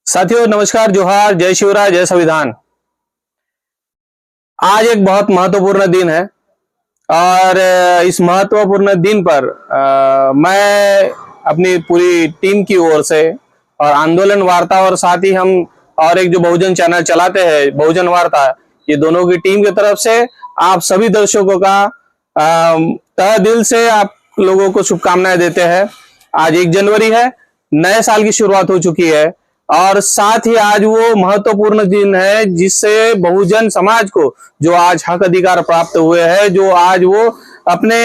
साथियों नमस्कार, जोहार, जय शिवराय, जय संविधान। आज एक बहुत महत्वपूर्ण दिन है और इस महत्वपूर्ण दिन पर मैं अपनी पूरी टीम की ओर से और आंदोलन वार्ता और साथ ही हम और एक जो बहुजन चैनल चलाते हैं बहुजन वार्ता, ये दोनों की टीम की तरफ से आप सभी दर्शकों का तहे दिल से आप लोगों को शुभकामनाएं देते हैं। आज 1 जनवरी है, नए साल की शुरुआत हो चुकी है और साथ ही आज वो महत्वपूर्ण दिन है जिससे बहुजन समाज को जो आज हक अधिकार प्राप्त हुए हैं, जो आज वो अपने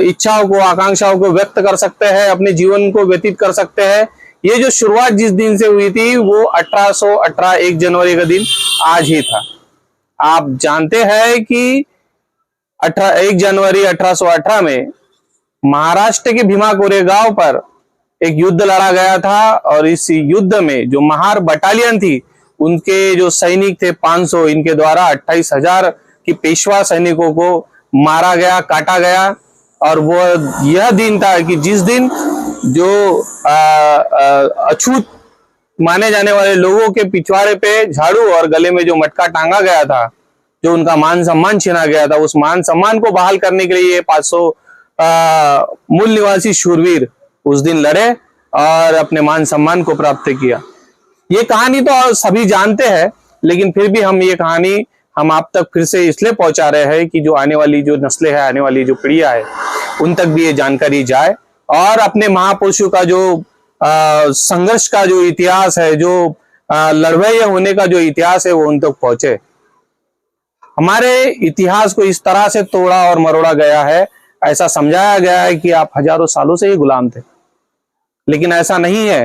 इच्छाओं को, आकांक्षाओं को व्यक्त कर सकते हैं, अपने जीवन को व्यतीत कर सकते हैं। ये जो शुरुआत जिस दिन से हुई थी वो 1818 1 जनवरी का दिन आज ही था। आप जानते हैं कि 1 जनवरी 1818 में महाराष्ट्र के भीमा कोरेगांव पर एक युद्ध लड़ा गया था और इस युद्ध में जो महार बटालियन थी उनके जो सैनिक थे 500, इनके द्वारा 28,000 की पेशवा सैनिकों को मारा गया, काटा गया। और वो यह दिन था कि जिस दिन जो अछूत माने जाने वाले लोगों के पिछवाड़े पे झाड़ू और गले में जो मटका टांगा गया था, जो उनका मान सम्मान छीना गया था, उस मान सम्मान को बहाल करने के लिए 500 मूल निवासी शूरवीर उस दिन लड़े और अपने मान सम्मान को प्राप्त किया। ये कहानी तो सभी जानते हैं, लेकिन फिर भी हम ये कहानी हम आप तक फिर से इसलिए पहुंचा रहे हैं कि जो आने वाली जो नस्लें हैं, आने वाली जो पीढ़ियां है, उन तक भी ये जानकारी जाए और अपने महापुरुषों का जो संघर्ष का जो इतिहास है, जो लड़वैया होने का जो इतिहास है, वो उन तक पहुंचे। हमारे इतिहास को इस तरह से तोड़ा और मरोड़ा गया है, ऐसा समझाया गया है कि आप हजारों सालों से ही गुलाम थे, लेकिन ऐसा नहीं है।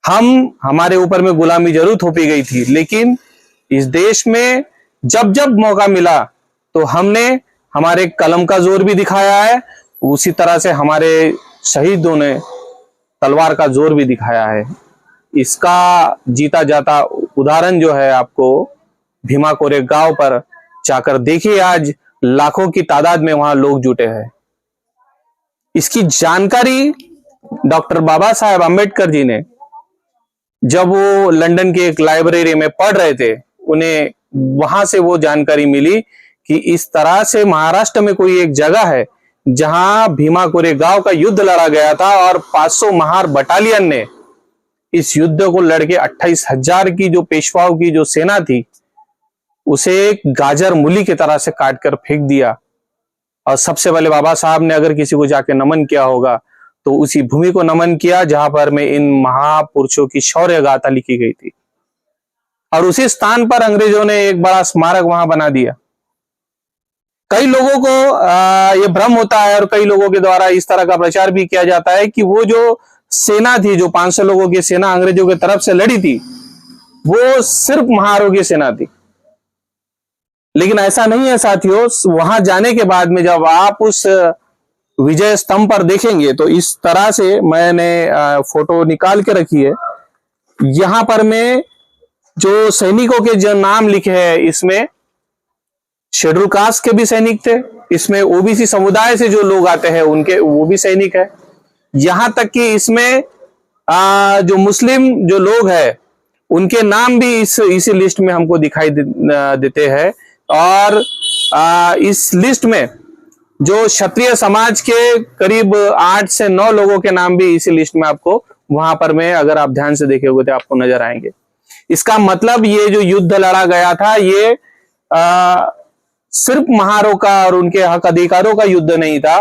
हमारे ऊपर में गुलामी जरूर थोपी गई थी, लेकिन इस देश में जब जब मौका मिला तो हमने हमारे कलम का जोर भी दिखाया है, उसी तरह से हमारे शहीदों ने तलवार का जोर भी दिखाया है। इसका जीता जाता उदाहरण जो है आपको भीमा कोरेगांव पर जाकर देखिए। आज लाखों की तादाद में वहां लोग जुटे हैं। इसकी जानकारी डॉक्टर बाबा साहेब अम्बेडकर जी ने जब वो लंदन की एक लाइब्रेरी में पढ़ रहे थे, उन्हें वहां से वो जानकारी मिली कि इस तरह से महाराष्ट्र में कोई एक जगह है जहां भीमा कोरेगांव का युद्ध लड़ा गया था और 500 महार बटालियन ने इस युद्ध को लड़के 28,000 की जो पेशवाओं की जो सेना थी उसे एक गाजर मूली की तरह से काट कर फेंक दिया। और सबसे पहले बाबा साहब ने अगर किसी को जाके नमन किया होगा तो उसी भूमि को नमन किया जहां पर में इन महापुरुषों की शौर्य गाथा लिखी गई थी। और उसी स्थान पर अंग्रेजों ने एक बड़ा स्मारक वहां बना दिया। कई लोगों को ये भ्रम होता है और कई लोगों के द्वारा इस तरह का प्रचार भी किया जाता है कि वो जो सेना थी, जो 500 लोगों की सेना अंग्रेजों की तरफ से लड़ी थी, वो सिर्फ महारों की सेना थी। लेकिन ऐसा नहीं है साथियों। वहां जाने के बाद में जब आप उस विजय स्तंभ पर देखेंगे तो इस तरह से मैंने फोटो निकाल के रखी है। यहां पर में जो सैनिकों के जो नाम लिखे हैं, इसमें शेड्यूल कास्ट के भी सैनिक थे, इसमें ओबीसी समुदाय से जो लोग आते हैं उनके वो भी सैनिक है। यहां तक कि इसमें जो मुस्लिम जो लोग हैं उनके नाम भी इसी लिस्ट में हमको दिखाई देते हैं। और इस लिस्ट में जो क्षत्रिय समाज के करीब 8 से 9 लोगों के नाम भी इसी लिस्ट में आपको वहां पर में अगर आप ध्यान से देखे होंगे तो आपको नजर आएंगे। इसका मतलब ये जो युद्ध लड़ा गया था ये सिर्फ महारों का और उनके हक अधिकारों का युद्ध नहीं था,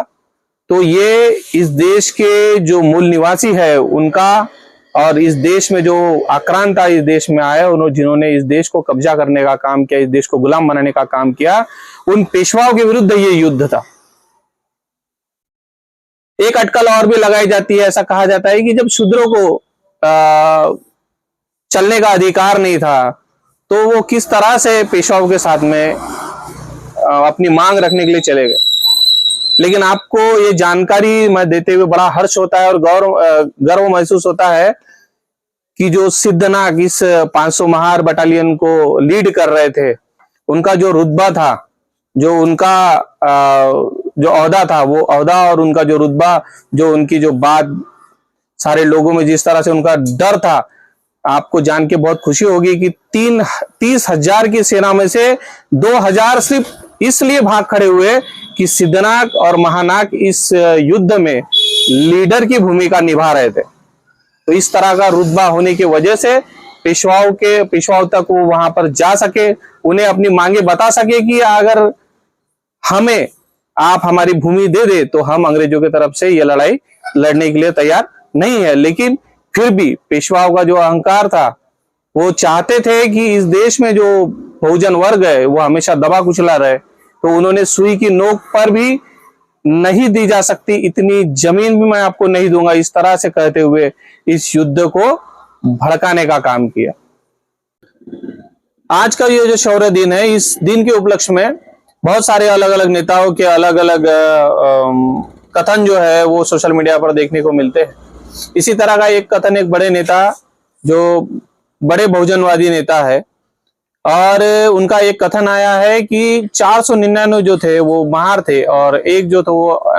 तो ये इस देश के जो मूल निवासी है उनका और इस देश में जो आक्रांता इस देश में आए, उन्होंने जिन्होंने इस देश को कब्जा करने का काम किया, इस देश को गुलाम बनाने का काम किया, उन पेशवाओं के विरुद्ध ये युद्ध था। एक अटकल और भी लगाई जाती है। ऐसा कहा जाता है कि जब शूद्रों को चलने का अधिकार नहीं था तो वो किस तरह से पेशवाओं के साथ में अपनी मांग रखने के लिए चले गए। लेकिन आपको ये जानकारी मैं देते हुए बड़ा हर्ष होता है और गर्व महसूस होता है कि जो सिद्धनाग इस 500 महार बटालियन को लीड कर रहे थे, उनका जो रुतबा था, जो उनका जो ओहदा था, वो ओहदा और उनका जो रुतबा, जो उनकी जो बात सारे लोगों में जिस तरह से उनका डर था, आपको जान के बहुत खुशी होगी कि 30,000 की सेना में से 2,000 सिर्फ इसलिए भाग खड़े हुए कि सिद्धनाथ और महानाग इस युद्ध में लीडर की भूमिका निभा रहे थे। तो इस तरह का रुतबा होने की वजह से पेशवाओं तक वो वहां पर जा सके, उन्हें अपनी मांगे बता सके कि अगर हमें आप हमारी भूमि दे दे तो हम अंग्रेजों की तरफ से ये लड़ाई लड़ने के लिए तैयार नहीं है। लेकिन फिर भी पेशवाओं का जो अहंकार था, वो चाहते थे कि इस देश में जो बहुजन वर्ग है वो हमेशा दबा कुचला रहे। तो उन्होंने सुई की नोक पर भी नहीं दी जा सकती इतनी जमीन भी मैं आपको नहीं दूंगा, इस तरह से कहते हुए इस युद्ध को भड़काने का काम किया। आज का ये जो शौर्य दिन है, इस दिन के उपलक्ष्य में बहुत सारे अलग अलग नेताओं के अलग अलग कथन जो है वो सोशल मीडिया पर देखने को मिलते हैं। इसी तरह का एक कथन एक बड़े नेता, जो बड़े बहुजनवादी नेता है, और उनका एक कथन आया है कि 499 जो थे वो महार थे और एक जो था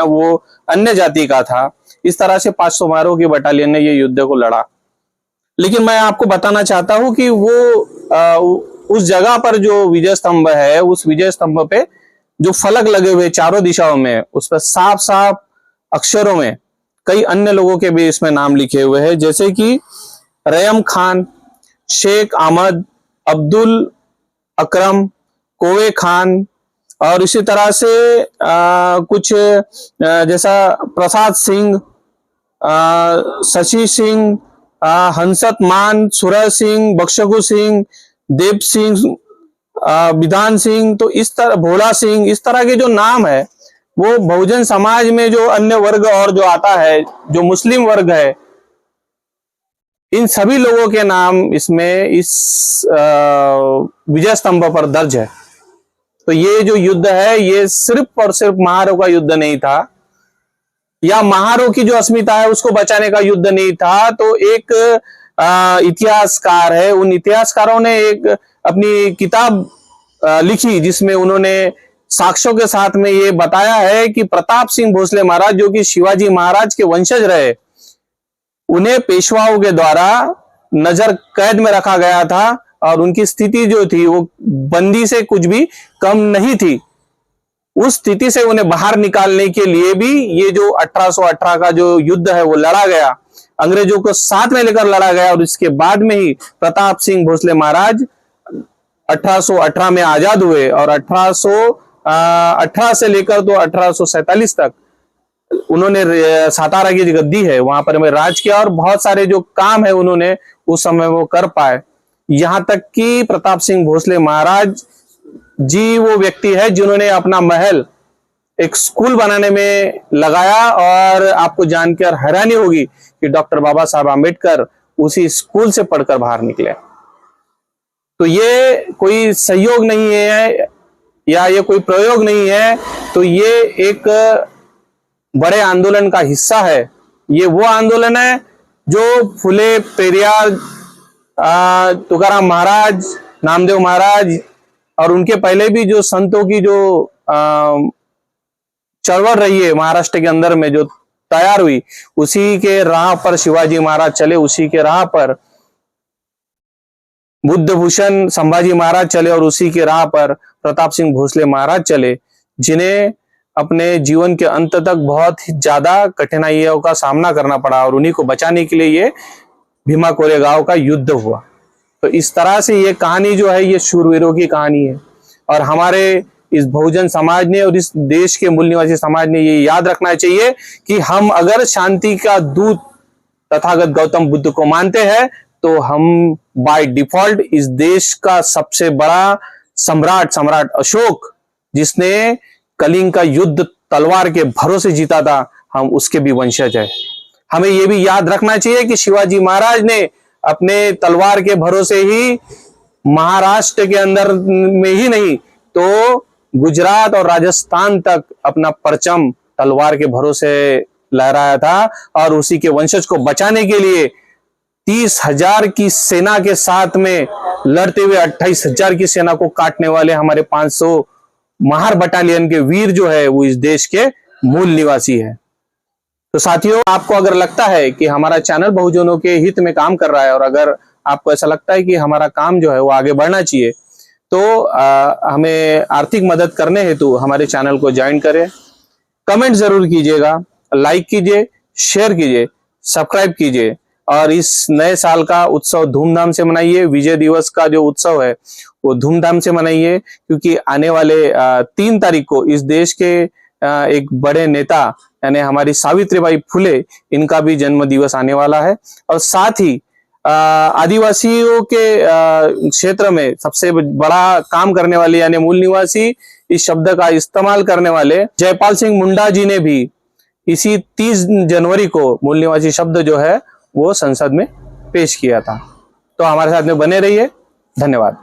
वो अन्य जाति का था। इस तरह से 500 महारों की बटालियन ने ये युद्ध को लड़ा। लेकिन मैं आपको बताना चाहता हूं कि वो उस जगह पर जो विजय स्तंभ है, उस विजय स्तंभ पे जो फलक लगे हुए चारों दिशाओं में, उस पर साफ साफ अक्षरों में कई अन्य लोगों के भी इसमें नाम लिखे हुए हैं, जैसे कि रयम खान, शेख अहमद, अब्दुल अकरम, कोवे खान, और इसी तरह से कुछ जैसा प्रसाद सिंह, शशि सिंह, हंसत मान, सुरज सिंह, बख्शगु सिंह, देव सिंह, विधान सिंह, तो इस तरह भोला सिंह, इस तरह के जो नाम है वो बहुजन समाज में जो अन्य वर्ग और जो आता है, जो मुस्लिम वर्ग है, इन सभी लोगों के नाम इसमें इस विजय स्तंभ पर दर्ज है। तो ये जो युद्ध है ये सिर्फ और सिर्फ महारों का युद्ध नहीं था, या महारों की जो अस्मिता है उसको बचाने का युद्ध नहीं था। तो एक इतिहासकार है, उन इतिहासकारों ने एक अपनी किताब लिखी जिसमें उन्होंने साक्ष्यों के साथ में ये बताया है कि प्रताप सिंह भोसले महाराज, जो कि शिवाजी महाराज के वंशज रहे, उन्हें पेशवाओं के द्वारा नजर कैद में रखा गया था और उनकी स्थिति जो थी वो बंदी से कुछ भी कम नहीं थी। उस स्थिति से उन्हें बाहर निकालने के लिए भी ये जो 1818 का जो युद्ध है वो लड़ा गया, अंग्रेजों को साथ में लेकर लड़ा गया। और इसके बाद में ही प्रताप सिंह भोसले महाराज 1818 में आजाद हुए और 1818 से लेकर तो 1847 तक उन्होंने सातारा की गद्दी है वहां पर में राज किया और बहुत सारे जो काम है उन्होंने उस समय वो कर पाए। यहां तक कि प्रताप सिंह भोसले महाराज जी वो व्यक्ति है जिन्होंने अपना महल एक स्कूल बनाने में लगाया, और आपको जानकर हैरानी होगी कि डॉक्टर बाबा साहब आम्बेडकर उसी स्कूल से पढ़कर बाहर निकले। तो ये कोई सहयोग नहीं है या ये कोई प्रयोग नहीं है, तो ये एक बड़े आंदोलन का हिस्सा है। ये वो आंदोलन है जो फुले, पेरियार, तुकाराम महाराज, नामदेव महाराज और उनके पहले भी जो संतों की जो चळवळ रही है महाराष्ट्र के अंदर में जो तैयार हुई, उसी के राह पर शिवाजी महाराज चले, उसी के राह पर बुद्ध भूषण संभाजी महाराज चले और उसी के राह पर प्रताप सिंह भोसले महाराज चले, जिन्हें अपने जीवन के अंत तक बहुत ही ज्यादा कठिनाइयों का सामना करना पड़ा और उन्हीं को बचाने के लिए ये भीमा कोरेगांव का युद्ध हुआ। तो इस तरह से ये कहानी जो है ये शूरवीरों की कहानी है, और हमारे इस बहुजन समाज ने और इस देश के मूल निवासी समाज ने ये याद रखना चाहिए कि हम अगर शांति का दूत तथागत गौतम बुद्ध को मानते हैं तो हम बाय डिफॉल्ट इस देश का सबसे बड़ा सम्राट अशोक, जिसने कलिंग का युद्ध तलवार के भरोसे जीता था, हम उसके भी वंशज हैं। हमें यह भी याद रखना चाहिए कि शिवाजी महाराज ने अपने तलवार के भरोसे ही महाराष्ट्र के अंदर में ही नहीं तो गुजरात और राजस्थान तक अपना परचम तलवार के भरोसे लहराया था, और उसी के वंशज को बचाने के लिए 30,000 की सेना के साथ में लड़ते हुए 28,000 की सेना को काटने वाले हमारे 500 महार बटालियन के वीर जो है वो इस देश के मूल निवासी है। तो साथियों, आपको अगर लगता है कि हमारा चैनल बहुजनों के हित में काम कर रहा है और अगर आपको ऐसा लगता है कि हमारा काम जो है वो आगे बढ़ना चाहिए, तो हमें आर्थिक मदद करने हेतु हमारे चैनल को ज्वाइन करें। कमेंट जरूर कीजिएगा, लाइक कीजिए, शेयर कीजिए, सब्सक्राइब कीजिए और इस नए साल का उत्सव धूमधाम से मनाइए। विजय दिवस का जो उत्सव है वो धूमधाम से मनाइए, क्योंकि आने वाले 3 तारीख को इस देश के एक बड़े नेता यानी हमारी सावित्रीबाई फुले, इनका भी जन्म दिवस आने वाला है। और साथ ही आदिवासियों के क्षेत्र में सबसे बड़ा काम करने वाले यानी मूल निवासी इस शब्द का इस्तेमाल करने वाले जयपाल सिंह मुंडा जी ने भी इसी 30 जनवरी को मूल निवासी शब्द जो है वो संसद में पेश किया था। तो हमारे साथ में बने रहिए। धन्यवाद।